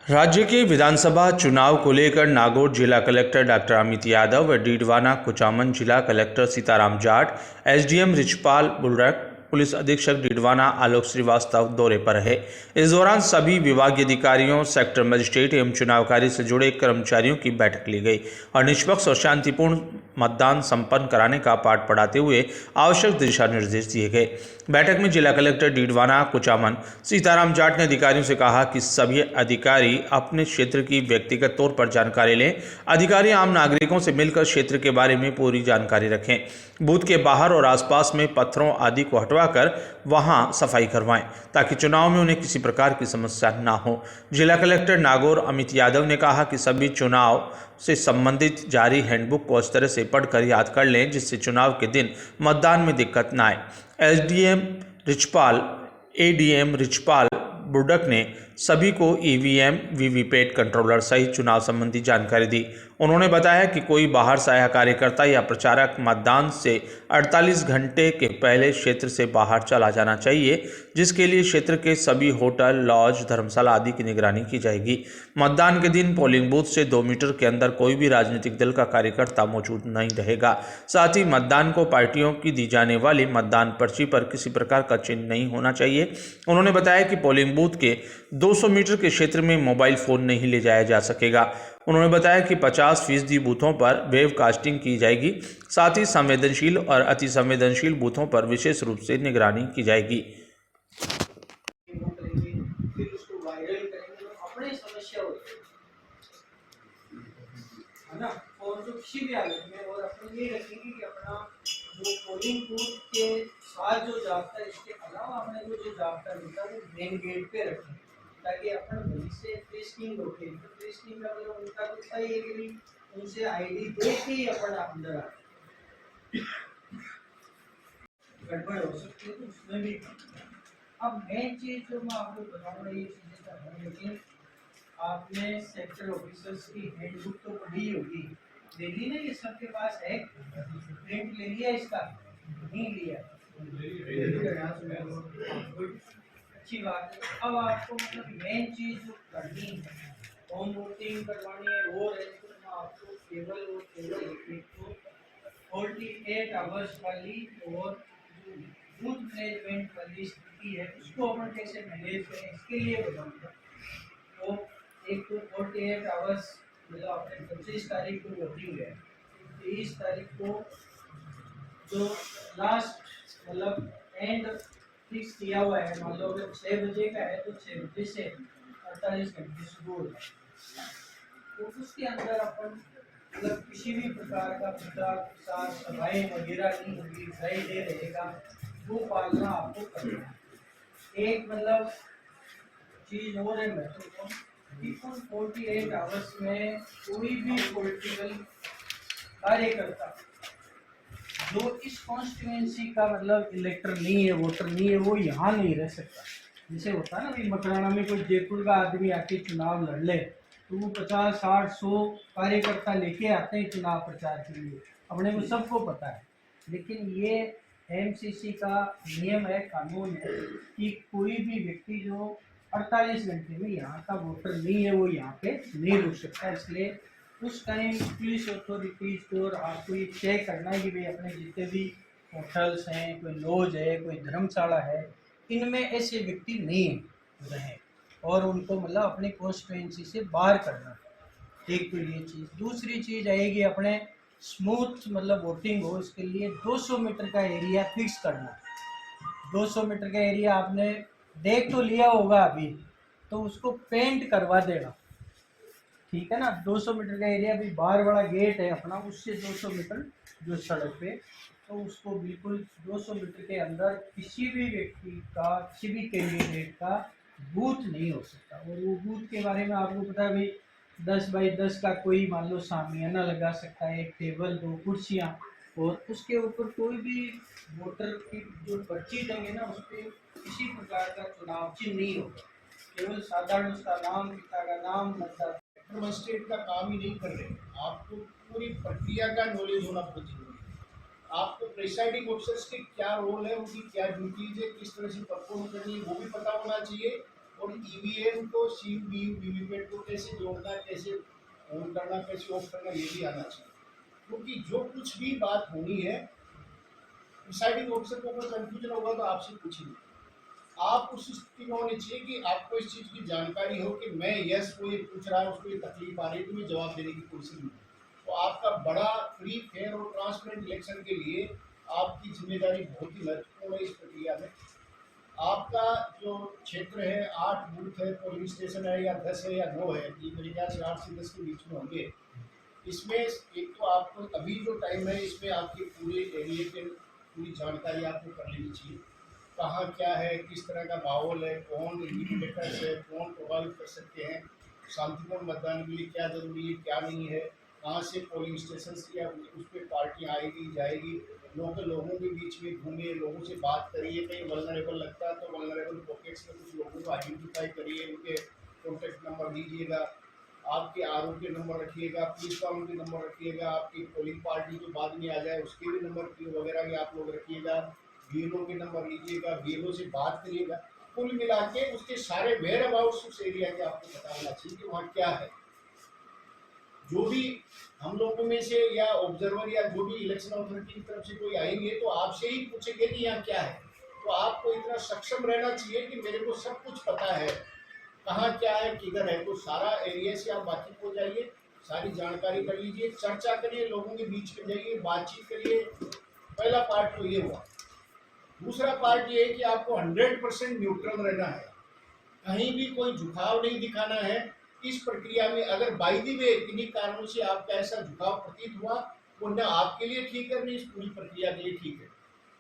राज्य के विधानसभा चुनाव को लेकर नागौर जिला कलेक्टर डॉक्टर अमित यादव व डीडवाना कुचामन जिला collector Sitaram Jat, SDM Richpal Bulrak, police अधीक्षक डीडवाना आलोक श्रीवास्तव दौरे पर रहे। इस दौरान सभी विभागीय अधिकारियों, सेक्टर मजिस्ट्रेट एवं चुनाव कार्य से जुड़े कर्मचारियों की बैठक ली गई और निष्पक्ष और शांतिपूर्ण मतदान संपन्न कराने का पाठ पढ़ाते हुए आवश्यक दिशा निर्देश दिए गए। बैठक में जिला कलेक्टर डीडवाना कुचामन सीताराम जाट ने अधिकारियों से कहा कि सभी अधिकारी अपने क्षेत्र की व्यक्तिगत तौर पर जानकारी लें। अधिकारी आम नागरिकों से मिलकर क्षेत्र के बारे में पूरी जानकारी रखें। बूथ के बाहर और आसपास में पत्थरों आदि को हटवाकर वहां सफाई करवाएं ताकि चुनाव में उन्हें किसी प्रकार की समस्या ना हो। जिला कलेक्टर नागौर अमित यादव ने कहा कि सभी चुनाव से संबंधित जारी हैंडबुक को इस तरह से पढ़कर याद कर लें जिससे चुनाव के दिन मतदान में दिक्कत न आए। एसडीएम रिचपाल, एडीएम रिचपाल बुर्डक ने सभी को ईवीएम, वीवीपैट कंट्रोलर सहित चुनाव संबंधी जानकारी दी। उन्होंने बताया कि कोई बाहर से आया कार्यकर्ता या प्रचारक मतदान से 48 घंटे के पहले क्षेत्र से बाहर चला जाना चाहिए, जिसके लिए क्षेत्र के सभी होटल, लॉज, धर्मशाला आदि की निगरानी की जाएगी। मतदान के दिन पोलिंग बूथ से 2 मीटर के अंदर कोई भी राजनीतिक दल का कार्यकर्ता मौजूद नहीं रहेगा। साथ ही मतदान को पार्टियों की दी जाने वाली मतदान पर्ची पर किसी प्रकार का चिन्ह नहीं होना चाहिए। उन्होंने बताया कि पोलिंग बूथ के 200 मीटर के क्षेत्र में मोबाइल फोन नहीं ले जाया जा सकेगा। उन्होंने बताया कि 50% बूथों पर वेब कास्टिंग की जाएगी। साथ ही संवेदनशील और अति संवेदनशील बूथों पर विशेष रूप से निगरानी की जाएगी। है ना, और जो किसी भी हालत में, और अपन ये रखेंगे कि अपना जो पोलिंग बूथ के साथ जो जाब्ता है, इसके अलावा अपने जो जाब्ता मिलता है वो मेन गेट पे रखें ताकि अपन वहीं से फ्रिस्किंग रोके। तो फ्रिस्किंग का मतलब उनका तो सही है कि नहीं, उनसे आईडी देख के ही अपन अंदर आए, गड़बड़ हो सकती है तो उसमें भी। अब मेन चीज़ जो मैं आपको बताऊँगा ये चीज़ें तो है, लेकिन आपने सेक्टर ऑफिसर्स की हैंडबुक तो पढ़ी होगी, देखी ना, ये सबके पास है, प्रिंट ले लिया इसका, नहीं लिया, अच्छी बात है। अब आपको मतलब मेन चीज जो करनी है, होम वोटिंग करवानी है, वो है तो मैं आपको केवल और केवल एक तो 48 आवर्स वाली और बूथ मैनेजमेंट वाली स्थिति है उसको अपन कैसे मैनेज करें इसके लिए बताऊंगा। तो एक तो 48 आवर्स मतलब अपने 25 तारीख को वोटिंग है, 23 तारीख को जो लास्ट मतलब एंड फिक्स किया हुआ है, मान लो अगर 6 बजे का है तो 6 बजे से 48 घंटे शुरू हो जाए, तो उसके अंदर अपन मतलब किसी भी प्रकार का प्रचार प्रसार सभाएं वगैरह नहीं होगी, ड्राई डे रहेगा, वो पालना आपको करना है। एक मतलब चीज और है महत्वपूर्ण, 48 आवर्स में कोई भी पॉलिटिकल कार्यकर्ता जो इस कॉन्स्टिट्यूएंसी का मतलब इलेक्टर नहीं है, वोटर नहीं है, वो यहाँ नहीं रह सकता। जैसे होता है ना कि मकराना में कोई जयपुर का आदमी आके चुनाव लड़ ले तो वो 50, 60, 100 कार्यकर्ता लेके आते हैं चुनाव प्रचार के लिए, अपने को सबको पता है। लेकिन ये एमसीसी का नियम है, कानून है कि कोई भी व्यक्ति जो 48 घंटे में यहाँ का वोटर नहीं है वो यहाँ पे नहीं रुक सकता। इसलिए उस टाइम पुलिस अथॉरिटीज को और आपको ये चेक करना है कि भाई अपने जितने भी होटल्स हैं, कोई लॉज है, कोई धर्मशाला है, इनमें ऐसे व्यक्ति नहीं रहे और उनको मतलब अपनी कॉन्स्टिट्यूएंसी से बाहर करना। एक तो ये चीज़। दूसरी चीज़ आएगी अपने स्मूथ मतलब वोटिंग हो, इसके लिए 200 मीटर का एरिया फिक्स करना। 200 मीटर का एरिया आपने देख तो लिया होगा अभी, तो उसको पेंट करवा देना, ठीक है ना। 200 मीटर का एरिया भी बाहर वाला गेट है अपना, उससे 200 मीटर जो सड़क पे, तो उसको बिल्कुल 200 मीटर के अंदर किसी भी व्यक्ति का, किसी भी कैंडिडेट का बूथ नहीं हो सकता। और वो बूथ के बारे में आपको पता है भाई, 10 बाई 10 का कोई मान लो सामियाना लगा सकता है, एक टेबल, 2 कुर्सियाँ, और उसके ऊपर कोई भी वोटर की जो पर्ची देंगे ना उस पर किसी प्रकार का चुनाव चिन्ह नहीं होगा, केवल साधारण उसका नाम, पिता का नाम, मतलब मजिस्ट्रेट का काम ही नहीं कर रहे। आपको पूरी प्रक्रिया का नॉलेज होना बहुत जरूरी है। आपको प्रिसाइडिंग ऑफिसर्स के क्या रोल है, उनकी क्या ड्यूटीज है, किस तरह से परफॉर्म करनी है वो भी पता होना चाहिए। और ईवीएम को वीवीपैट को कैसे जोड़ना, कैसे ऑन करना, कैसे ऑफ करना, ये भी आना चाहिए। क्योंकि जो कुछ भी बात होनी है, प्रिसाइडिंग ऑफिसर को कोई कंफ्यूजन होगा तो आपसे पूछेंगे। आप उस स्थिति में होनी चाहिए कि आपको इस चीज़ की जानकारी हो कि मैं यस को ये पूछ रहा है, उसको ये तकलीफ आ रही है, तो मैं जवाब देने की कोशिश नहीं। तो आपका बड़ा फ्री फेयर और ट्रांसपेरेंट इलेक्शन के लिए आपकी जिम्मेदारी बहुत ही महत्वपूर्ण है इस प्रक्रिया में। आपका जो क्षेत्र है, 8 बूथ है, पोलिंग स्टेशन है, या 10 है या 9 है, ये मेरे ख्याल से 8 से 10 के बीच में होंगे। इसमें एक तो आपको अभी जो टाइम है, इसमें आपके पूरे एरिया के पूरी जानकारी आपको कर लेनी चाहिए। कहाँ क्या है, किस तरह का माहौल है, कौन इंडिकेटर्स है, कौन प्रभावित कर सकते हैं, शांतिपूर्ण मतदान के लिए क्या जरूरी है, क्या नहीं है, कहाँ से पोलिंग स्टेशन या उस पर पार्टियाँ आएगी जाएगी, लोगों के बीच में घूमिए, लोगों से बात करिए, कहीं वल्नरेबल लगता है तो वल्नरेबल पॉकेट्स में कुछ लोगों को आइडेंटिफाई करिए, उनके कॉन्टैक्ट नंबर दीजिएगा, आपके आरओ के नंबर रखिएगा, पुलिस वालों के नंबर रखिएगा, आपकी पोलिंग पार्टी जो बाद में आ जाए उसके भी नंबर वगैरह भी आप लोग रखिएगा, बीएलओ के नंबर लीजिएगा, बीएलओ से बात करिएगा। कुल मिला के उसके सारे वेयर अबाउट्स उस एरिया के आपको पता होना चाहिए कि वहाँ क्या है। जो भी हम लोगों में से या ऑब्जर्वर या जो भी इलेक्शन अथॉरिटी की तरफ से कोई आएंगे तो आपसे ही पूछेंगे कि यहाँ क्या है। तो आपको इतना सक्षम रहना चाहिए कि मेरे को सब कुछ पता है, कहाँ क्या है, किधर है। तो सारा एरिया से आप वाकिफ हो जाइए, सारी जानकारी कर लीजिए, चर्चा करिए, लोगों के बीच में जाइए, बातचीत करिए। पहला पार्ट तो ये हुआ। दूसरा पार्ट ये है कि आपको 100% न्यूट्रल रहना है, कहीं भी कोई झुकाव नहीं दिखाना है इस प्रक्रिया में। अगर बाई दी वे किन्हीं कारणों से आपका ऐसा झुकाव प्रतीत हुआ, वो न आपके लिए ठीक है, न इस पूरी प्रक्रिया के लिए ठीक है।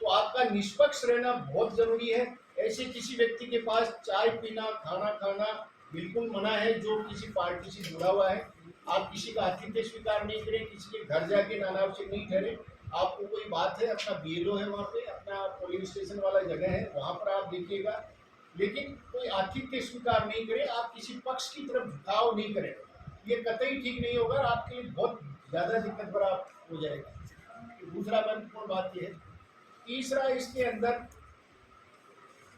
तो आपका निष्पक्ष रहना बहुत जरूरी है। ऐसे किसी व्यक्ति के पास चाय पीना, खाना खाना बिल्कुल मना है जो किसी पार्टी से जुड़ा हुआ है। आप किसी का आतिथ्य स्वीकार नहीं करें, किसी के घर जाके नानाव से नहीं ठहरे। आपको कोई बात है, अपना बीएलओ है वहाँ पे, अपना पोलिंग स्टेशन वाला जगह है, वहाँ पर आप देखिएगा, लेकिन कोई आतिथ्य स्वीकार नहीं करे, आप किसी पक्ष की तरफ झुकाव नहीं करें। ये कतई ठीक नहीं होगा, आपके लिए बहुत ज़्यादा दिक्कत भरा हो जाएगा। दूसरा महत्वपूर्ण बात यह है। तीसरा, इसके अंदर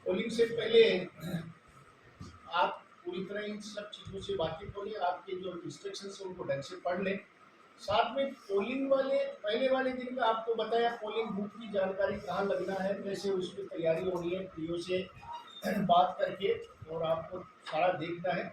पोलिंग से पहले आप पूरी तरह इन सब चीज़ों से वाकिफ हो लें, आपके जो इंस्ट्रक्शंस हैं उनको ढंग से पढ़ लें। साथ में पोलिंग वाले पहले वाले दिन में आपको बताया पोलिंग बूथ की जानकारी, कहाँ लगना है, कैसे उसकी तैयारी होनी है, पीओ से बात करके, और आपको सारा देखना है।